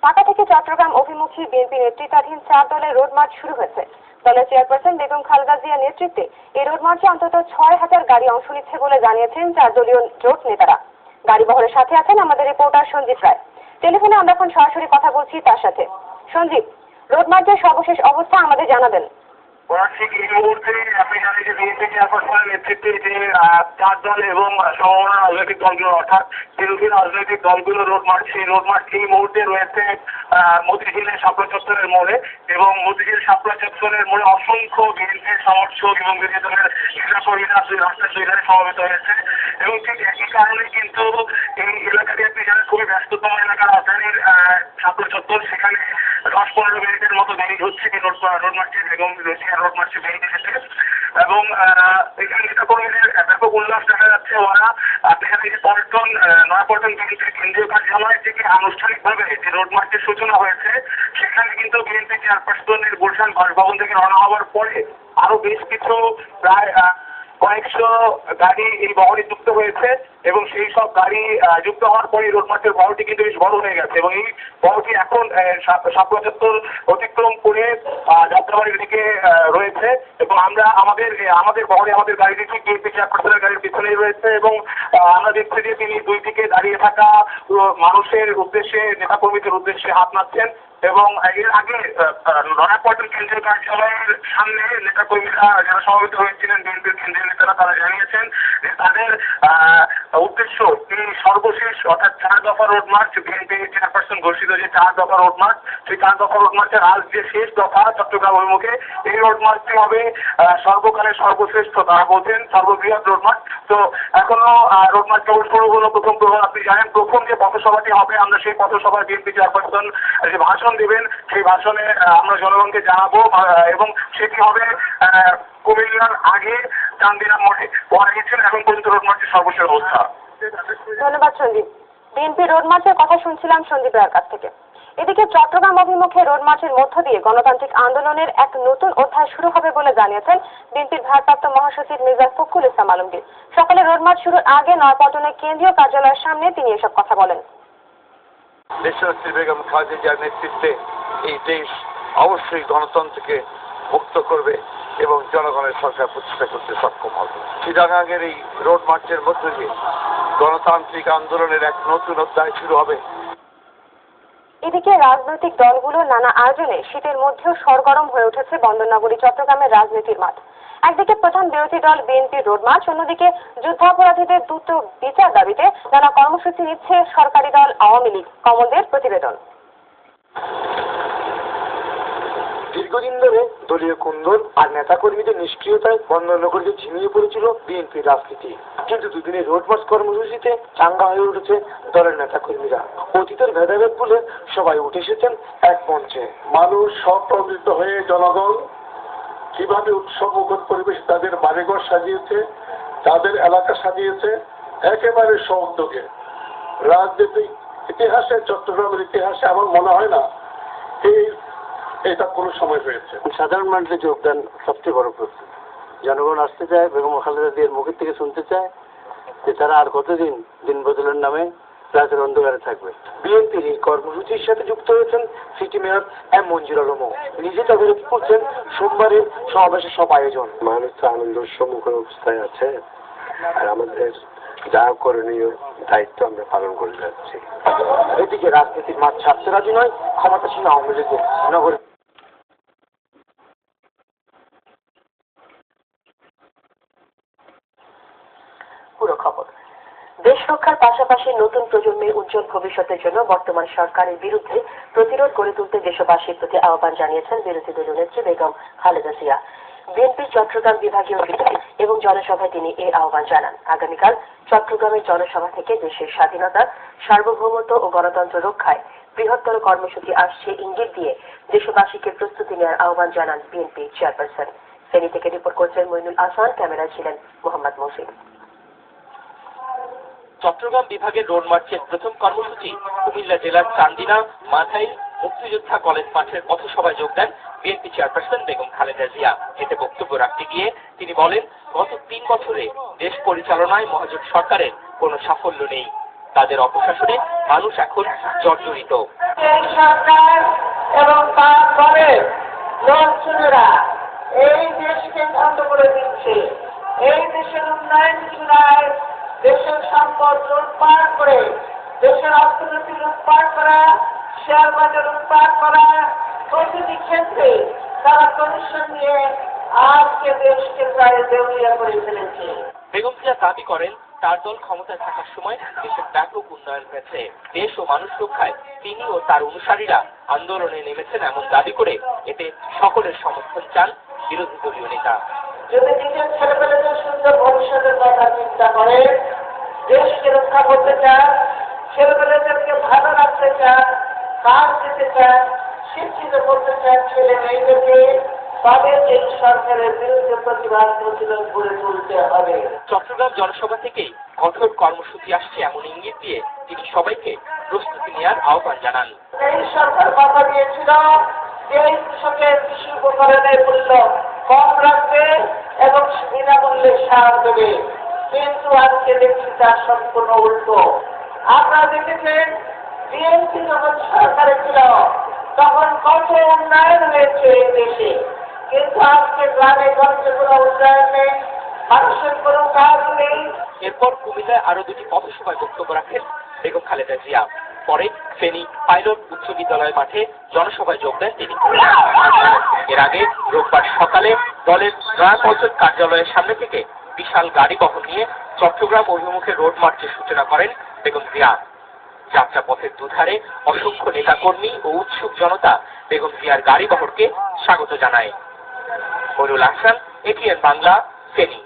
ঢাকা থেকে চট্টগ্রাম অভিমুখী বিএনপি নেতৃত্বাধীন 4 দলের রোড মার্চ শুরু হয়েছে। দলের চেয়ারপারসন বেগম খালেদা জিয়ার নেতৃত্বে এই রোড মার্চে অন্তত 6000 গাড়ি অংশ নিচ্ছে বলে জানিয়েছেন 4 দলীয় জোট নেতারা। গাড়ি বহরের সাথে আছেন আমাদের রিপোর্টার সঞ্জিত রায়। টেলিফোনে আমরা এখন সরাসরি কথা বলছি তার সাথে। সঞ্জিত, রোড মার্চের সর্বশেষ অবস্থা আমাদের জানাবেন। ঠিক এই মুহূর্তে আপনি জানেন যে বিএনপি চেয়ারপারসনের নেতৃত্বে যে 4 দল এবং সমমনা রাজনৈতিক দলগুলো অর্থাৎ বিরোধী রাজনৈতিক দলগুলো রোড মার্চ, সেই রোড মার্চ এই মুহূর্তে রয়েছে মতিঝিলের শাপলা চত্বরের মোড়ে এবং মতিঝিল শাপলা চত্বরের মোড়ে অসংখ্য বিএনপির সমর্থক এবং বিরোধী দলের নেতাকর্মীরা রাস্তার দুই ধারে সমবেত হয়েছে এবং ঠিক একই কারণে কিন্তু এই এলাকাটি আপনি জানেন খুবই ব্যস্ততম এলাকার রাজধানীর শাপলা চত্বর, সেখানে 10-15 মিনিটের মতো দেরি হচ্ছে রোড মার্চে বেগম রোড মার্চে বেরিয়ে এসেছে এবং এখানে নেতাকর্মীদের ব্যাপক উল্লাস দেখা যাচ্ছে। ওরা এখান থেকে নয়াপল্টন বিএনপির কেন্দ্রীয় কার্যালয় থেকে আনুষ্ঠানিকভাবে যে রোড মার্চের সূচনা হয়েছে সেখানে কিন্তু বিএনপি চেয়ারপারসনের গুলশান বাসভবন থেকে রওনা হওয়ার পরে আরো বেশ কিছু প্রায় কয়েকশো গাড়ি এই বহরে যুক্ত হয়েছে এবং সেই সব গাড়ি যুক্ত হওয়ার পরে রোড মার্চের বহরটি কিন্তু বেশ বড় হয়ে গেছে এবং এই বহরটি এখন শাপলা চত্বর অতিক্রম করে যাত্রাবাড়ির দিকে রয়েছে এবং আমরা আমাদের বহরে আমাদের গাড়িটি ঠিক বিএনপি চেয়ারপারসনের গাড়ির পিছনেই রয়েছে এবং আমরা দেখছি যে তিনি দুই দিকে দাঁড়িয়ে থাকা মানুষের উদ্দেশ্যে নেতাকর্মীদের উদ্দেশ্যে হাত নাড়ছেন এবং এর আগে নয়াপল্টন কেন্দ্রীয় কার্যালয়ের সামনে নেতাকর্মীরা যারা সমবেত হয়েছিলেন বিএনপির কেন্দ্রীয় নেতারা তারা জানিয়েছেন যে তাদের উদ্দেশ্য এই সর্বশেষ অর্থাৎ 4 দফা রোড মার্চ, বিএনপি চেয়ারপারসন ঘোষিত যে 4 দফা রোড মার্চ, সেই 4 দফা রোড মার্চের আজ যে শেষ দফা চট্টগ্রাম অভিমুখে এই রোড মার্চটি হবে সর্বকালের সর্বশ্রেষ্ঠ, তারা বলছেন সর্ববৃহৎ রোড মার্চ। তো এখনো রোড মার্চ কেবল শুরু হলো প্রথম প্রহর। আপনি জানেন প্রথম যে পথসভাটি হবে আমরা সেই পথসভায় বিএনপি চেয়ারপারসন যে ভাষণ দেবেন সেই ভাষণে আমরা জনগণকে জানাবো এবং সেটি হবে কুমিল্লার আগে চান্দিনা মোড়ে। ওরা গেছেন এখন পর্যন্ত রোড মার্চের সর্বশেষ অবস্থা। ধন্যবাদ সন্দীপ। বিএনপি রোড মার্চের কথা শুনছিলাম সন্দীপ রায়ের কাছ থেকে। এদিকে চট্টগ্রাম অভিমুখে রোড মার্চের মধ্য দিয়ে গণতান্ত্রিক আন্দোলনের এক নতুন অধ্যায় শুরু হবে বলে জানিয়েছেন বিএনপির ভারপ্রাপ্ত মহাসচিব মির্জা ফখরুল ইসলাম আলমগীর। সকালে রোড মার্চ শুরুর আগে নয়াপল্টনের কেন্দ্রীয় কার্যালয়ের সামনে তিনি এসব কথা বলেন। দেশনেত্রী বেগম খালেদা জিয়ার নেতৃত্বে এই দেশ অবশ্যই গণতন্ত্রকে মুক্ত করবে এবং জনগণের সরকার প্রতিষ্ঠা করতে সক্ষম হবে। চিটাগাংয়ের এই রোড মার্চের মধ্য দিয়ে গণতান্ত্রিক আন্দোলনের এক নতুন অধ্যায় শুরু হবে। এদিকে রাজনৈতিক দলগুলো নানা আয়োজনে শীতের মধ্যেও সরগরম হয়ে উঠেছে বন্দরনগরী চট্টগ্রামের রাজনীতির মাঠ। একদিকে প্রধান বিরোধী দল বিএনপির রোড মার্চ, অন্যদিকে যুদ্ধাপরাধীদের দ্রুত বিচার দাবিতে নানা কর্মসূচি নিচ্ছে সরকারি দল আওয়ামী লীগ। কমলদের প্রতিবেদন। দীর্ঘদিন ধরে দলীয় কুন্দর আর নেতাকর্মীদের নিষ্ক্রিয়তায় বন্দরনগরীতে ঝিমিয়ে পড়েছিল বিএনপির রাজনীতি, কিন্তু দুদিনের রোড মার্চ কর্মসূচিতে চাঙ্গা হয়ে উঠেছে দলের নেতাকর্মীরা। অতীতের ভেদাভেদ বলে সবাই উঠে এসেছেন এক মঞ্চে। মানুষ স্বপ্রবৃত্ত হয়ে জনগণ কিভাবে উৎসবমুখর পরিবেশ তাদের বাড়িঘর সাজিয়েছে, তাদের এলাকা সাজিয়েছে একেবারে স্ব-উদ্যোগে। রাজনৈতিক ইতিহাসে, চট্টগ্রামের ইতিহাসে আমার মনে হয় না এটা কোনো সময় হয়েছে। সাধারণ মানুষের যোগদান সবচেয়ে বড় প্রশ্ন। জনগণ আসতে চায়, বেগম খালেদা জিয়ার মুখের থেকে শুনতে চায় যে তারা আর কতদিন দিন বদলের নামে রাতের অন্ধকারে থাকবে। বিএনপির এই কর্মসূচির সাথে যুক্ত হয়েছেন সিটি মেয়র এম মঞ্জুর আলমও। নিজে তদারকি করছেন সোমবারের সমাবেশের সব আয়োজন। মানুষ তো আনন্দ সম্মুখীন অবস্থায় আছে আর আমাদের যা করণীয় দায়িত্ব আমরা পালন করে যাচ্ছি। এদিকে রাজনীতির মাঠ ছাড়তে রাজি নয় ক্ষমতাসীন আওয়ামী লীগের নগরে। পুরো খবর। দেশ রক্ষার পাশাপাশি নতুন প্রজন্মের উজ্জ্বল ভবিষ্যতের জন্য বর্তমান সরকারের বিরুদ্ধে প্রতিরোধ গড়ে তুলতে দেশবাসীর প্রতি আহ্বান জানিয়েছেন বিরোধী দলীয় নেত্রী বেগম খালেদা জিয়া। বিএনপির চট্টগ্রাম বিভাগীয় মিছিল এবং জনসভায় তিনি এই আহ্বান জানান। আগামীকাল চট্টগ্রামের জনসভা থেকে দেশের স্বাধীনতা, সার্বভৌমত্ব ও গণতন্ত্র রক্ষায় বৃহত্তর কর্মসূচি আসছে ইঙ্গিত দিয়ে দেশবাসীকে প্রস্তুতি নেওয়ার আহ্বান জানান বিএনপি চেয়ারপারসন। ফেনী থেকে রিপোর্ট করছেন মইনুল আহসান, ক্যামেরায় ছিলেন মোহাম্মদ মহসিন। চট্টগ্রাম বিভাগের রোড মার্চের প্রথম কর্মসূচি কুমিল্লা জেলার চান্দিনা মাথাইল মুক্তিযোদ্ধা কলেজ মাঠের পথসভায় যোগ দেন বিএনপি চেয়ারপারসন বেগম খালেদা জিয়া। এতে বক্তব্য রাখতে গিয়ে তিনি বলেন, গত 3 বছরে দেশ পরিচালনায় মহাজোট সরকারের কোনো সাফল্য নেই। তাদের অপশাসনে মানুষ এখন জর্জরিত। এই সরকার এবং তারপরে লোকজনেরা এই দেশকে ধ্বংস করে দিচ্ছে। এই দেশের উন্নয়ন চূড়ায় দেশের সম্পদ লুটপাট করে, দেশের অর্থনীতি লুটপাট করা, শেয়ার বাজার লুটপাট করা, প্রতিটি ক্ষেত্রে তারা কমিশন নিয়ে আজকে দেশকে প্রায় দেউলিয়া করে ফেলেছে। বেগম জিয়া দাবি করেন তার দল ক্ষমতায় থাকার সময় দেশের ব্যাপক উন্নয়ন হয়েছে। দেশ ও মানুষ রক্ষায় তিনি ও তার অনুসারীরা আন্দোলনে নেমেছেন এমন দাবি করে এতে সকলের সমর্থন চান বিরোধী দলীয় নেতা। যদি নিজের ছেলেমেয়েদের সুন্দর ভবিষ্যতের কথা চিন্তা করে, দেশকে রক্ষা করতে চান, ছেলেমেয়েদেরকে ভালো রাখতে চান, কাজ দিতে চান, শিক্ষিত করতে চান ছেলে মেয়েদেরকে, তাদের এই সরকারের বিরুদ্ধে প্রতিবাদ প্রতিরোধ গড়ে তুলতে হবে। চট্টগ্রাম জনসভা থেকেই কঠোর কর্মসূচি আসছে এমন ইঙ্গিত দিয়ে তিনি সবাইকে প্রস্তুতি নেওয়ার আহ্বান জানান। এই সরকার কথা দিয়েছিল যে এই কৃষকের কৃষি উপকরণের মূল্য কম রাখবে এবং বিনামূল্যে সার দেবে, কিন্তু আজকে দেখছি তার সম্পূর্ণ উল্টো। আপনারা দেখেছেন বিএনপি যখন সরকারে ছিল তখন কত উন্নয়ন হয়েছে এই দেশে, কিন্তু আজকে গ্রামে গঞ্জে কোনো উন্নয়ন নেই, মানুষের কোনো কাজ নেই। এরপর কুমিল্লায় আরো দুটি পথসভায় বক্তব্য রাখেন বেগম খালেদা জিয়া। পরে ফেনী পাইলট উচ্চ বিদ্যালয় মাঠে জনসভায় যোগ দেন তিনি। এর আগে রোববার সকালে দলের নয়াপল্টন কার্যালয়ের সামনে থেকে বিশাল গাড়ি বহন নিয়ে চট্টগ্রাম অভিমুখে রোড মার্চের সূচনা করেন বেগম জিয়া। যাত্রাপথের দুধারে অসংখ্য নেতাকর্মী ও উৎসুক জনতা বেগম জিয়ার গাড়ি বহরকে স্বাগত জানায়। মনিরুল আহসান, এটিএন বাংলা, ফেনী।